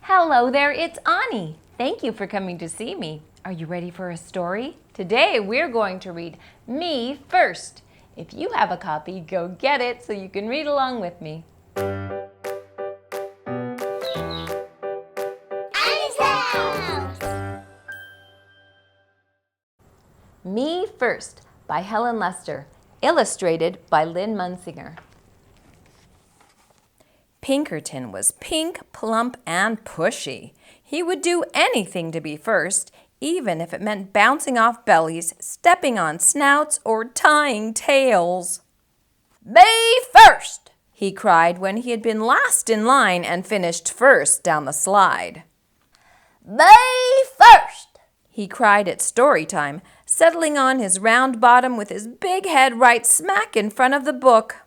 Hello there, it's Awnie. Thank you for coming to see me. Are you ready for a story? Today we're going to read Me First. If you have a copy, go get it so you can read along with me. Me First by Helen Lester, illustrated by Lynn Munsinger. Pinkerton was pink, plump, and pushy. He would do anything to be first, even if it meant bouncing off bellies, stepping on snouts, or tying tails. "Me first!" he cried when he had been last in line and finished first down the slide. "Me first!" he cried at StoryTime, settling on his round bottom with his big head right smack in front of the book.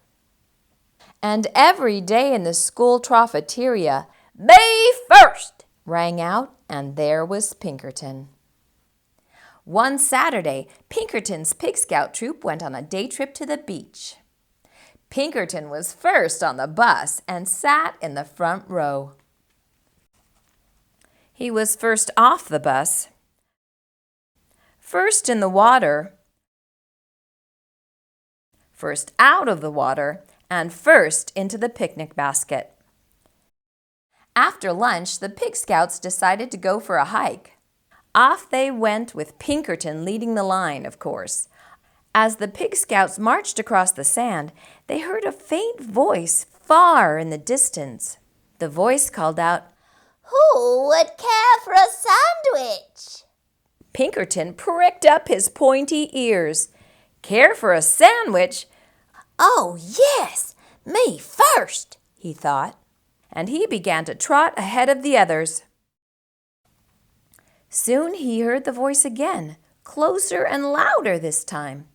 And every day in the school troughateria, "Me first!" rang out, and there was Pinkerton. One Saturday, Pinkerton's Pig Scout troop went on a day trip to the beach. Pinkerton was first on the bus and sat in the front row. He was first off the bus, first in the water, first out of the water, and first into the picnic basket. After lunch, the Pig Scouts decided to go for a hike. Off they went with Pinkerton leading the line, of course. As the Pig Scouts marched across the sand, they heard a faint voice far in the distance. The voice called out, "Who would care for a sandwich?" Pinkerton pricked up his pointy ears. Care for a sandwich? "Oh, yes, me first," he thought, and he began to trot ahead of the others. Soon he heard the voice again, closer and louder this time.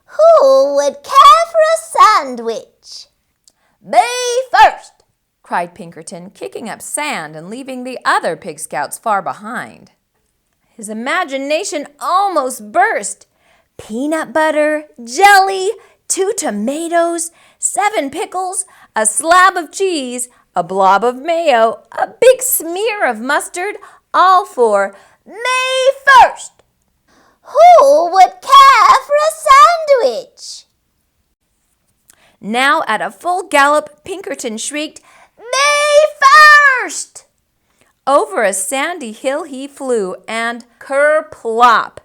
"Who would care for a sandwich?" "Me first!" cried Pinkerton, kicking up sand and leaving the other Pig Scouts far behind. His imagination almost burst. Peanut butter, jelly, 2 tomatoes, 7 pickles, a slab of cheese, a blob of mayo, a big smear of mustard, all for "Me first!" "Who would care for a sandwich?" Now at a full gallop, Pinkerton shrieked, "Me first!" Over a sandy hill he flew, and kerplop!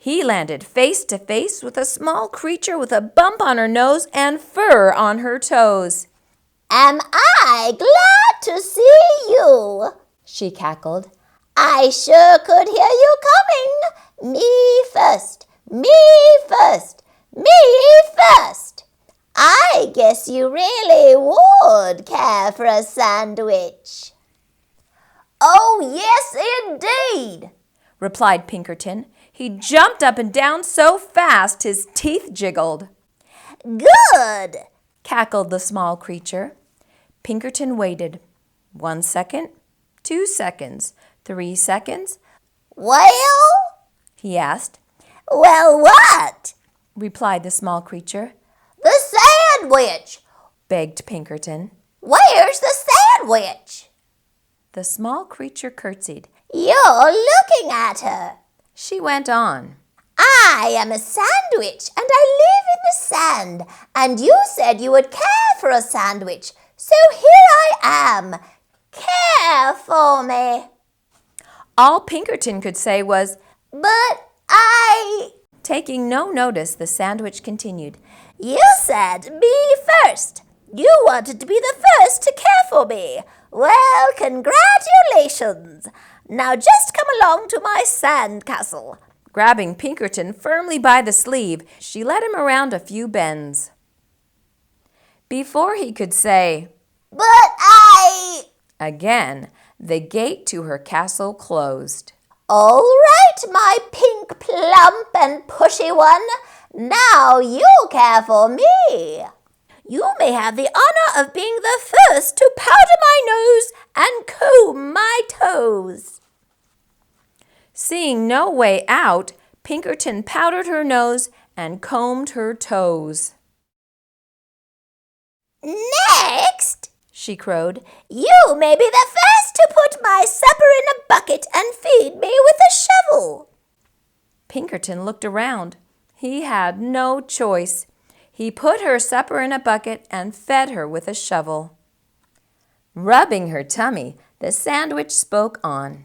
He landed face to face with a small creature with a bump on her nose and fur on her toes. "Am I glad to see you?" she cackled. "I sure could hear you coming. Me first, me first, me first. I guess you really would care for a sandwich." "Oh, yes, indeed," replied Pinkerton. He jumped up and down so fast his teeth jiggled. "Good," cackled the small creature. Pinkerton waited. 1 second, 2 seconds, 3 seconds. "Well?" he asked. "Well, what?" replied the small creature. "The sandwich," begged Pinkerton. "Where's the sandwich?" The small creature curtsied. "You're looking at her." She went on. "I am a sandwich, and I live in the sand, and you said you would care for a sandwich, so here I am. Care for me." All Pinkerton could say was, "But I—" Taking no notice, the sandwich continued. "You said me first. You wanted to be the first to care for me. Well, congratulations. Now just come along to my sand castle." Grabbing Pinkerton firmly by the sleeve, she led him around a few bends. Before he could say, "But I—" again, the gate to her castle closed. "All right, my pink, plump, and pushy one. Now you care for me. You may have the honor of being the first to powder my nose and comb my toes." Seeing no way out, Pinkerton powdered her nose and combed her toes. "Next," she crowed, "you may be the first to put my Pinkerton looked around. He had no choice. He put her supper in a bucket and fed her with a shovel. Rubbing her tummy, the sandwich spoke on.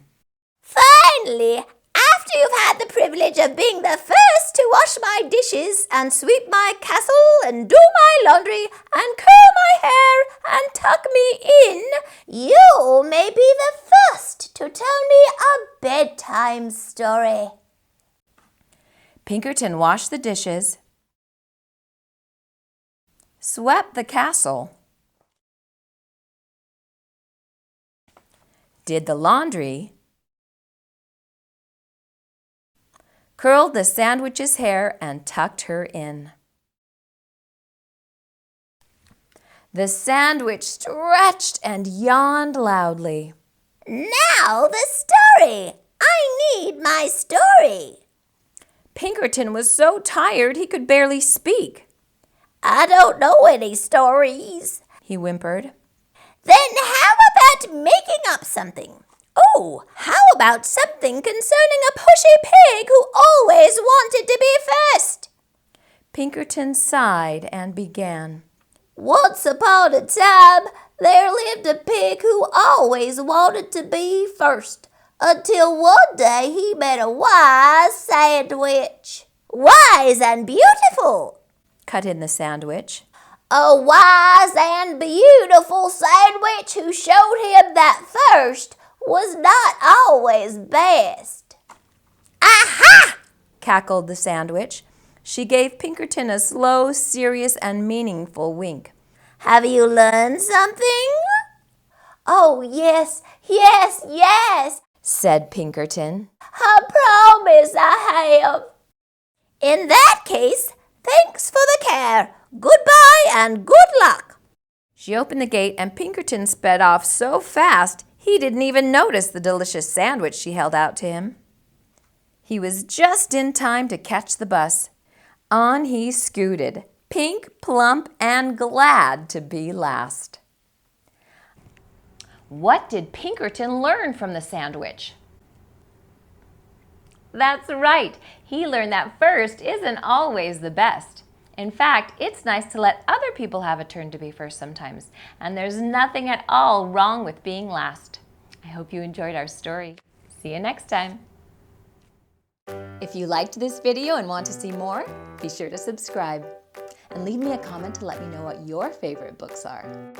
Finally, after you've had the privilege of being the first to wash my dishes and sweep my castle and do my laundry and curl my hair and tuck me in, you may be the first to tell me a bedtime story. Pinkerton washed the dishes, swept the castle, did the laundry, curled the sandwich's hair and tucked her in. The sandwich stretched and yawned loudly. Now the story! I need my story! Pinkerton was so tired he could barely speak. I don't know any stories, he whimpered. Then how about making up something? Oh, how about something concerning a pushy pig who always wanted to be first? Pinkerton sighed and began. Once upon a time, there lived a pig who always wanted to be first, until one day he met a wise sandwich. Wise and beautiful, cut in the sandwich. A wise and beautiful sandwich who showed him that first was not always best. Aha! cackled the sandwich. She gave Pinkerton a slow, serious, and meaningful wink. Have you learned something? Oh, yes, yes, yes, said Pinkerton. I promise I have. In that case, thanks for the care. Goodbye and good luck. She opened the gate and Pinkerton sped off so fast he didn't even notice the delicious sandwich she held out to him. He was just in time to catch the bus. On he scooted, pink, plump, and glad to be last. What did Pinkerton learn from the sandwich? That's right. He learned that first isn't always the best. In fact, it's nice to let other people have a turn to be first sometimes, and there's nothing at all wrong with being last. I hope you enjoyed our story. See you next time. If you liked this video and want to see more, be sure to subscribe and leave me a comment to let me know what your favorite books are.